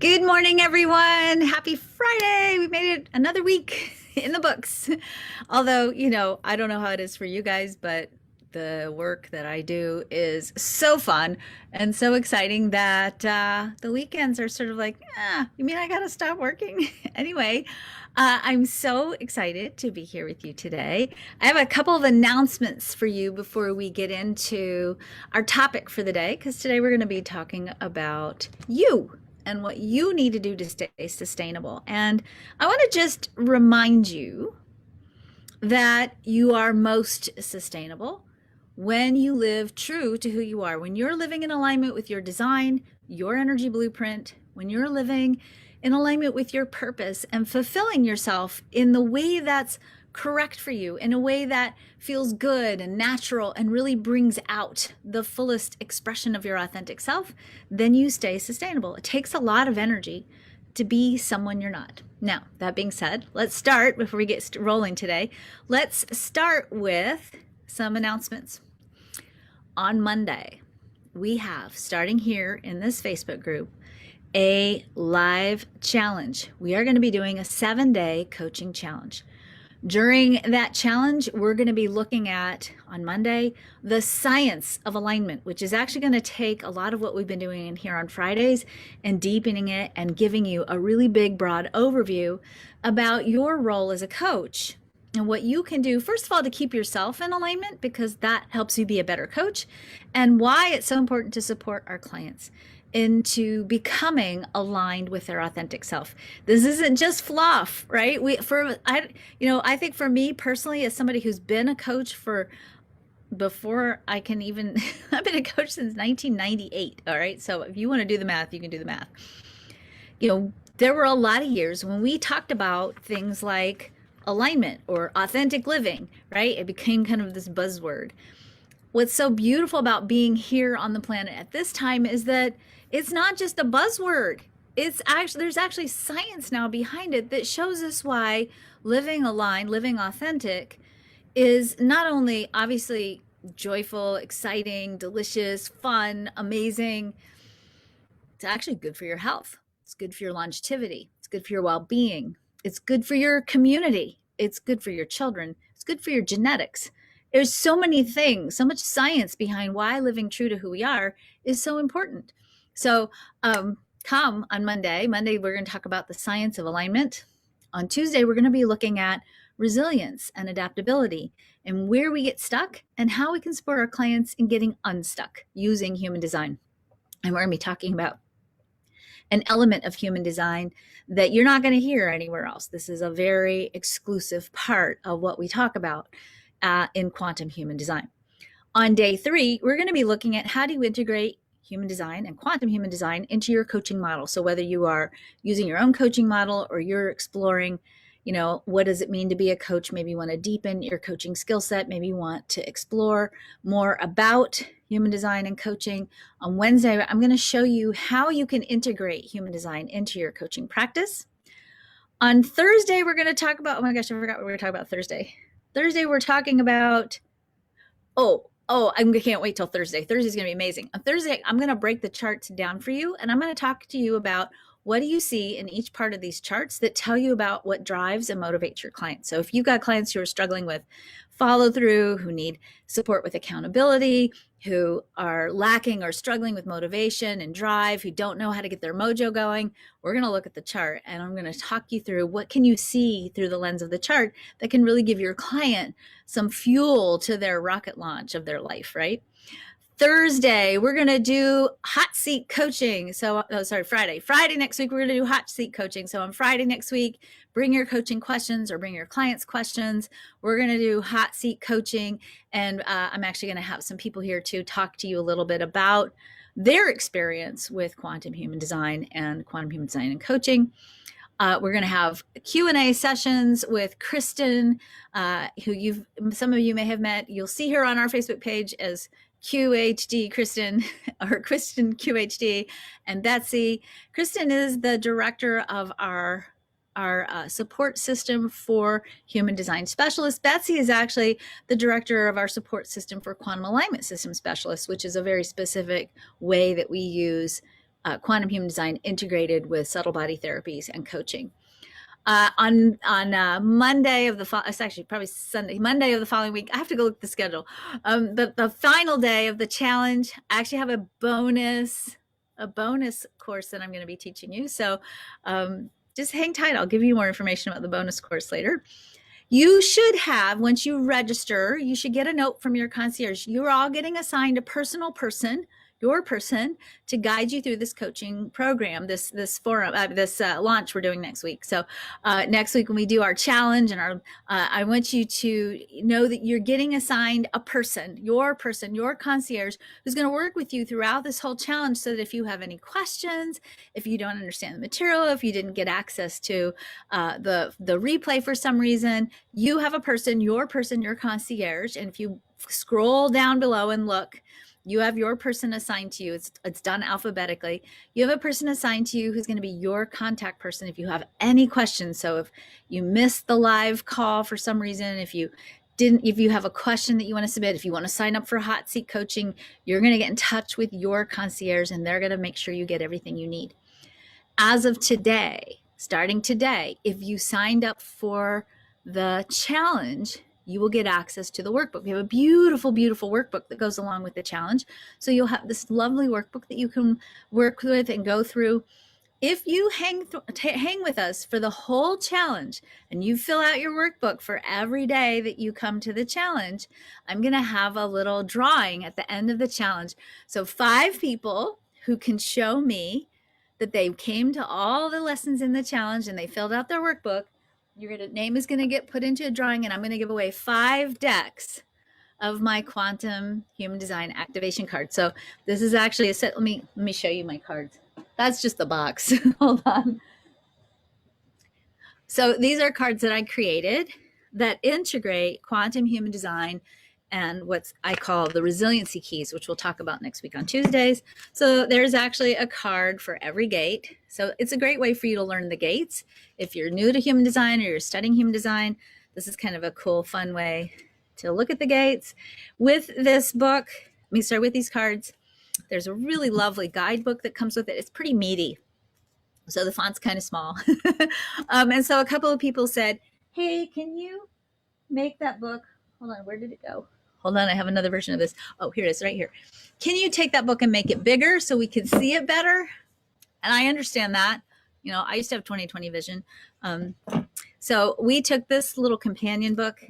Good morning, everyone. Happy Friday. We made it another week in the books. Although, I don't know how it is for you guys, but the work that I do is so fun and so exciting that the weekends are sort of like, you mean I gotta stop working? Anyway, I'm so excited to be here with you today. I have a couple of announcements for you before we get into our topic for the day, because today we're going to be talking about you and what you need to do to stay sustainable. And I want to just remind you that you are most sustainable when you live true to who you are. When you're living in alignment with your design, your energy blueprint, when you're living in alignment with your purpose and fulfilling yourself in the way that's correct for you, in a way that feels good and natural and really brings out the fullest expression of your authentic self, then you stay sustainable. It takes a lot of energy to be someone you're not. Now, that being said, let's start before we get rolling today. Let's start with some announcements. On Monday, we have, starting here in this Facebook group, a live challenge. We are going to be doing a 7-day coaching challenge. During that challenge, we're going to be looking at, on Monday, the science of alignment, which is actually going to take a lot of what we've been doing in here on Fridays and deepening it and giving you a really big, broad overview about your role as a coach and what you can do, first of all, to keep yourself in alignment, because that helps you be a better coach, and why it's so important to support our clients into becoming aligned with their authentic self. This isn't just fluff, right? I think for me personally, as somebody who's been a coach for before I can even, I've been a coach since 1998. All right. So if you want to do the math, you can do the math. There were a lot of years when we talked about things like alignment or authentic living, right? It became kind of this buzzword. What's so beautiful about being here on the planet at this time is that it's not just a buzzword. There's actually science now behind it that shows us why living aligned, living authentic is not only obviously joyful, exciting, delicious, fun, amazing. It's actually good for your health. It's good for your longevity. It's good for your well-being. It's good for your community. It's good for your children. It's good for your genetics. There's so many things, so much science behind why living true to who we are is so important. So come on Monday. Monday, we're going to talk about the science of alignment. On Tuesday, we're going to be looking at resilience and adaptability and where we get stuck and how we can support our clients in getting unstuck using human design. And we're going to be talking about an element of human design that you're not going to hear anywhere else. This is a very exclusive part of what we talk about in quantum human design. On day 3, we're going to be looking at how do you integrate human design and quantum human design into your coaching model. So whether you are using your own coaching model or you're exploring, what does it mean to be a coach? Maybe you want to deepen your coaching skill set. Maybe you want to explore more about human design and coaching. On Wednesday, I'm going to show you how you can integrate human design into your coaching practice. On Thursday, we're going to talk about, oh my gosh, I forgot what we were talking about Thursday. Thursday, we're talking about, I can't wait till Thursday. Thursday's going to be amazing. On Thursday, I'm going to break the charts down for you, and I'm going to talk to you about what do you see in each part of these charts that tell you about what drives and motivates your clients. So if you've got clients who are struggling with follow through, who need support with accountability, who are lacking or struggling with motivation and drive, who don't know how to get their mojo going, we're going to look at the chart and I'm going to talk you through what can you see through the lens of the chart that can really give your client some fuel to their rocket launch of their life, right? Thursday, we're going to do hot seat coaching. Friday. Friday next week, we're going to do hot seat coaching. So on Friday next week, bring your coaching questions or bring your clients' questions. We're going to do hot seat coaching. And I'm actually going to have some people here to talk to you a little bit about their experience with quantum human design and coaching. We're going to have Q&A sessions with Kristen, who some of you may have met. You'll see her on our Facebook page as QHD Kristen, or Kristen QHD, and Betsy. Kristen is the director of our support system for human design specialists. Betsy is actually the director of our support system for quantum alignment system specialists, which is a very specific way that we use quantum human design integrated with subtle body therapies and coaching. On Monday of it's actually probably Sunday, Monday of the following week. I have to go look at the schedule. The final day of the challenge, I actually have a bonus course that I'm going to be teaching you. So just hang tight. I'll give you more information about the bonus course later. You should have, once you register, you should get a note from your concierge. You're all getting assigned a personal person, your person, to guide you through this coaching program, this forum, this launch we're doing next week. So next week when we do our challenge and our, I want you to know that you're getting assigned a person, your concierge, who's going to work with you throughout this whole challenge, so that if you have any questions, if you don't understand the material, if you didn't get access to the replay for some reason, you have a person, your concierge. And if you scroll down below and look, you have your person assigned to you. It's done alphabetically. You have a person assigned to you who's going to be your contact person if you have any questions. So if you missed the live call for some reason, if you have a question that you want to submit, if you want to sign up for hot seat coaching, you're going to get in touch with your concierge and they're going to make sure you get everything you need. As of today, starting today, if you signed up for the challenge, you will get access to the workbook. We have a beautiful, beautiful workbook that goes along with the challenge. So you'll have this lovely workbook that you can work with and go through. If you hang with us for the whole challenge and you fill out your workbook for every day that you come to the challenge, I'm going to have a little drawing at the end of the challenge. So 5 people who can show me that they came to all the lessons in the challenge and they filled out their workbook, your name is going to get put into a drawing, and I'm going to give away 5 decks of my quantum human design activation cards. So this is actually a set. Let me show you my cards. That's just the box. Hold on. So these are cards that I created that integrate quantum human design and what I call the resiliency keys, which we'll talk about next week on Tuesdays. So there's actually a card for every gate. So it's a great way for you to learn the gates. If you're new to human design or you're studying human design, this is kind of a cool, fun way to look at the gates. With this book, let me start with these cards. There's a really lovely guidebook that comes with it. It's pretty meaty. So the font's kind of small. And so a couple of people said, hey, can you make that book? Hold on, where did it go? Hold on, I have another version of this. Oh, here it is, right here. Can you take that book and make it bigger so we can see it better? And I understand that. You know, I used to have 20/20 vision. So we took this little companion book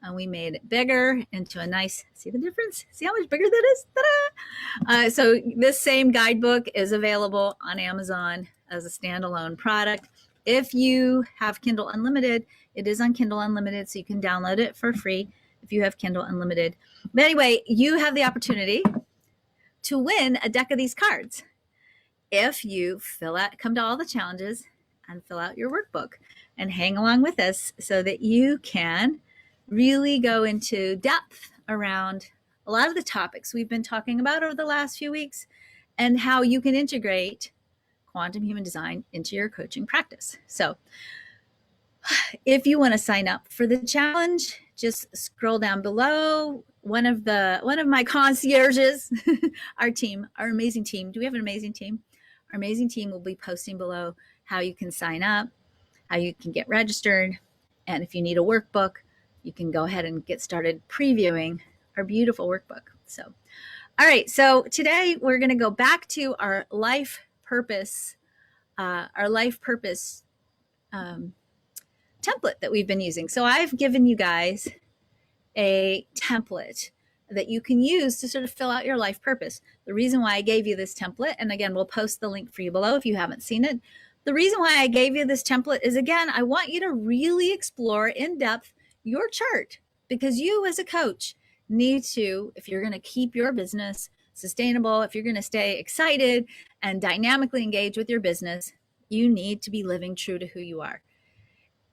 and we made it bigger into a nice, see the difference? See how much bigger that is? Ta-da! So this same guidebook is available on Amazon as a standalone product. If you have Kindle Unlimited, it is on Kindle Unlimited, so you can download it for free if you have Kindle Unlimited. But anyway, you have the opportunity to win a deck of these cards if you come to all the challenges and fill out your workbook and hang along with us so that you can really go into depth around a lot of the topics we've been talking about over the last few weeks and how you can integrate quantum human design into your coaching practice. So if you want to sign up for the challenge, just scroll down below. One of my concierges, our amazing team. Do we have an amazing team? Our amazing team will be posting below how you can sign up, how you can get registered, and if you need a workbook, you can go ahead and get started previewing our beautiful workbook. So, all right. So today we're going to go back to our life purpose template that we've been using. So I've given you guys a template that you can use to sort of fill out your life purpose. The reason why I gave you this template, and again, we'll post the link for you below if you haven't seen it. The reason why I gave you this template is, again, I want you to really explore in depth your chart, because you as a coach need to, if you're going to keep your business sustainable, if you're going to stay excited and dynamically engaged with your business, you need to be living true to who you are.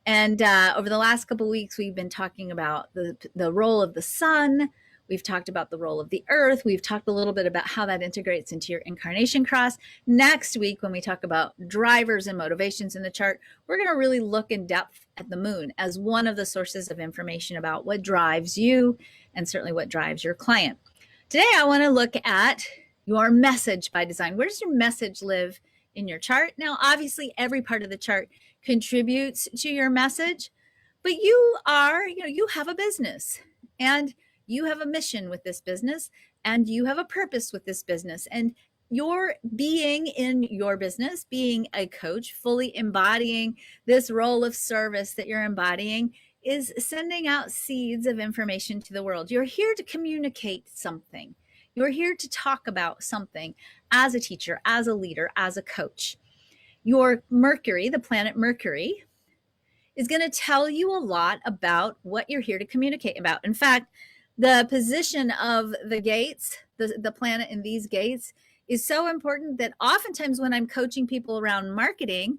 And over the last couple of weeks, we've been talking about the role of the sun. We've talked about the role of the earth. We've talked a little bit about how that integrates into your incarnation cross. Next week, when we talk about drivers and motivations in the chart, we're going to really look in depth at the moon as one of the sources of information about what drives you and certainly what drives your client. Today, I want to look at Your message by design. Where does your message live in your chart? Now, obviously, every part of the chart contributes to your message, but you have a business and you have a mission with this business and you have a purpose with this business. And your being in your business, being a coach, fully embodying this role of service that you're embodying, is sending out seeds of information to the world. You're here to communicate something. You're here to talk about something as a teacher, as a leader, as a coach. Your Mercury, the planet Mercury, is going to tell you a lot about what you're here to communicate about. In fact, the position of the gates, the planet in these gates, is so important that oftentimes when I'm coaching people around marketing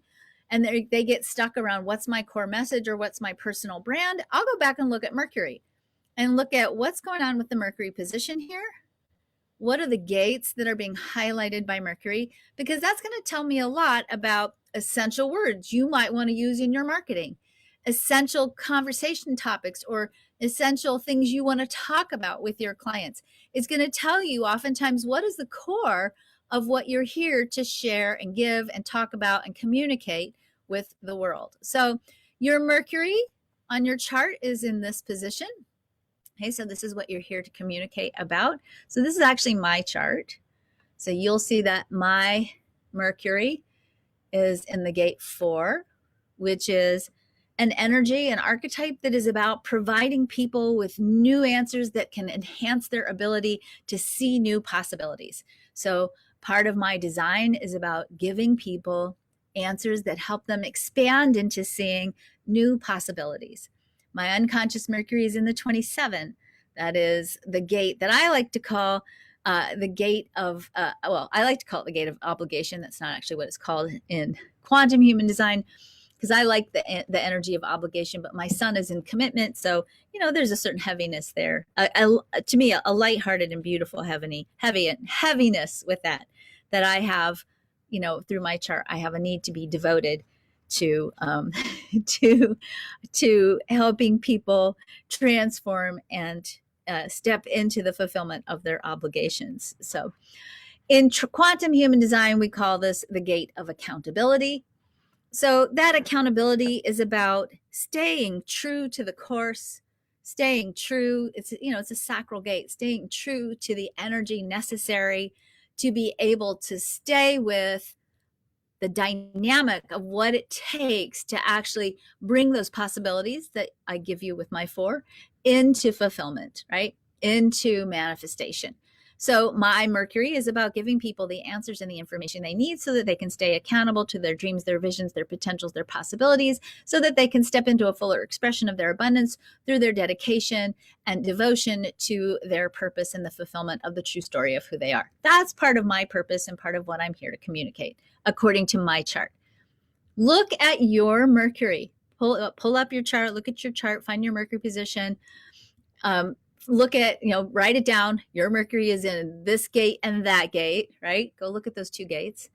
and they get stuck around what's my core message or what's my personal brand, I'll go back and look at Mercury and look at what's going on with the Mercury position here. What are the gates that are being highlighted by Mercury? Because that's going to tell me a lot about essential words you might want to use in your marketing, essential conversation topics, or essential things you want to talk about with your clients. It's going to tell you oftentimes what is the core of what you're here to share and give and talk about and communicate with the world. So your Mercury on your chart is in this position. Okay, so this is what you're here to communicate about. So this is actually my chart. So you'll see that my Mercury is in the gate 4, which is an energy, an archetype that is about providing people with new answers that can enhance their ability to see new possibilities. So part of my design is about giving people answers that help them expand into seeing new possibilities. My unconscious Mercury is in the 27. That is the gate that I like to call the gate of, I like to call it the gate of obligation. That's not actually what it's called in quantum human design, because I like the energy of obligation, but my sun is in commitment. So, there's a certain heaviness there. To me, a lighthearted and beautiful heaviness with that I have, through my chart. I have a need to be devoted to to helping people transform and step into the fulfillment of their obligations. So in quantum human design, we call this the gate of accountability. So that accountability is about staying true to the course, staying true. It's a sacral gate, staying true to the energy necessary to be able to stay with the dynamic of what it takes to actually bring those possibilities that I give you with my 4 into fulfillment, right? Into manifestation. So my Mercury is about giving people the answers and the information they need so that they can stay accountable to their dreams, their visions, their potentials, their possibilities, so that they can step into a fuller expression of their abundance through their dedication and devotion to their purpose and the fulfillment of the true story of who they are. That's part of my purpose and part of what I'm here to communicate, according to my chart. Look at your Mercury. Pull up your chart, look at your chart, find your Mercury position. Look at, write it down. Your Mercury is in this gate and that gate, right? Go look at those 2 gates.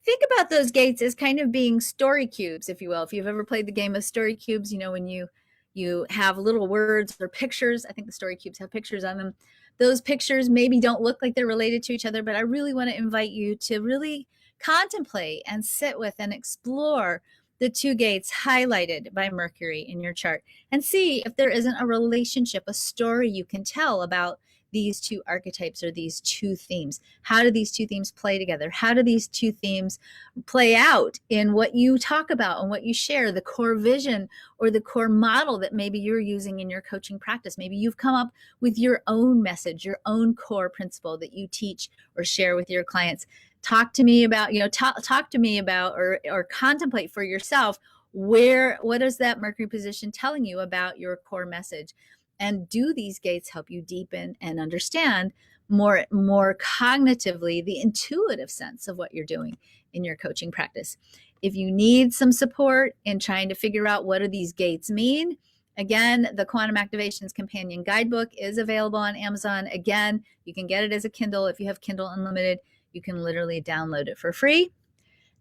Think about those gates as kind of being story cubes, if you will. If you've ever played the game of story cubes, when you have little words or pictures. I think the story cubes have pictures on them. Those pictures maybe don't look like they're related to each other, but I really want to invite you to really contemplate and sit with and explore the 2 gates highlighted by Mercury in your chart and see if there isn't a relationship, a story you can tell about these 2 archetypes or these 2 themes. How do these 2 themes play together? How do these 2 themes play out in what you talk about and what you share, the core vision or the core model that maybe you're using in your coaching practice? Maybe you've come up with your own message, your own core principle that you teach or share with your clients. Talk to me about, talk to me about or contemplate for yourself what is that Mercury position telling you about your core message? And do these gates help you deepen and understand more cognitively the intuitive sense of what you're doing in your coaching practice? If you need some support in trying to figure out what do these gates mean, again, the Quantum Activations Companion Guidebook is available on Amazon. Again, you can get it as a Kindle. If you have Kindle Unlimited, you can literally download it for free.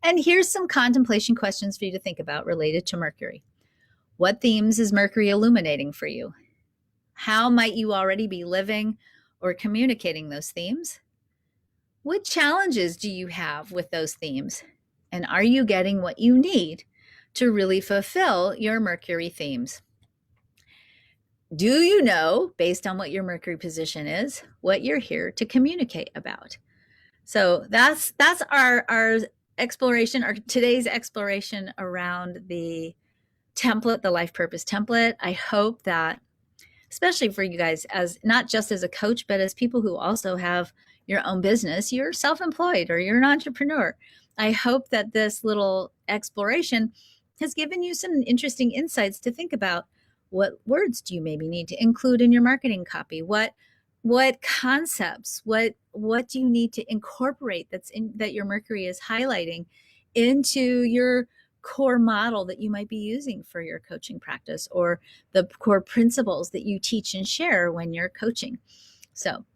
And here's some contemplation questions for you to think about related to Mercury. What themes is Mercury illuminating for you? How might you already be living or communicating those themes? What challenges do you have with those themes? And are you getting what you need to really fulfill your Mercury themes? Do you know, based on what your Mercury position is, what you're here to communicate about? So that's our exploration, our today's exploration around the template, the life purpose template. I hope that, especially for you guys, as not just as a coach, but as people who also have your own business, you're self-employed or you're an entrepreneur. I hope that this little exploration has given you some interesting insights to think about. What words do you maybe need to include in your marketing copy? What concepts, what do you need to incorporate that your Mercury is highlighting into your core model that you might be using for your coaching practice, or the core principles that you teach and share when you're coaching. So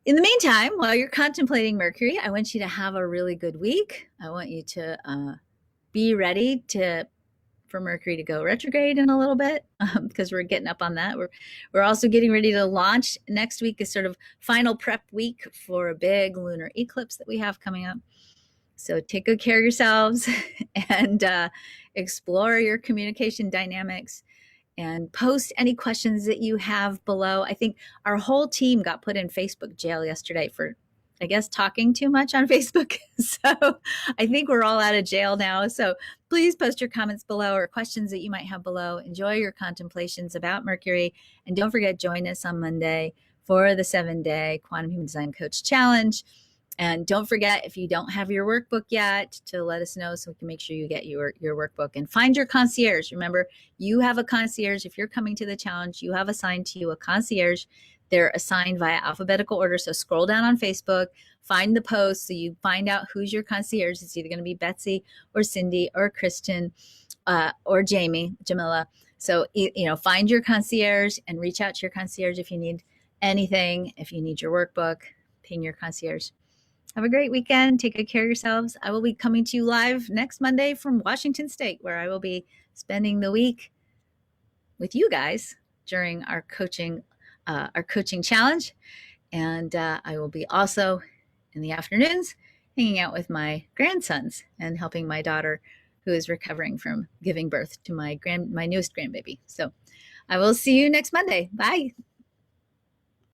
in the meantime, while you're contemplating Mercury, I want you to have a really good week. I want you to be ready for Mercury to go retrograde in a little bit, because we're getting up on that. We're also getting ready to launch. Next week is sort of final prep week for a big lunar eclipse that we have coming up. So take good care of yourselves and explore your communication dynamics, and post any questions that you have below. I think our whole team got put in Facebook jail yesterday for, I guess, talking too much on Facebook. So I think we're all out of jail now. So please post your comments below or questions that you might have below. Enjoy your contemplations about Mercury. And don't forget, join us on Monday for the 7-day Quantum Human Design Coach Challenge. And don't forget, if you don't have your workbook yet, to let us know so we can make sure you get your workbook. And find your concierge. Remember, you have a concierge. If you're coming to the challenge, you have assigned to you a concierge. They're assigned via alphabetical order. So scroll down on Facebook, find the post so you find out who's your concierge. It's either going to be Betsy or Cindy or Kristen or Jamila. So, find your concierge and reach out to your concierge if you need anything. If you need your workbook, ping your concierge. Have a great weekend. Take good care of yourselves. I will be coming to you live next Monday from Washington State, where I will be spending the week with you guys during our coaching challenge. And I will be also in the afternoons hanging out with my grandsons and helping my daughter, who is recovering from giving birth to my newest grandbaby. So I will see you next Monday. Bye.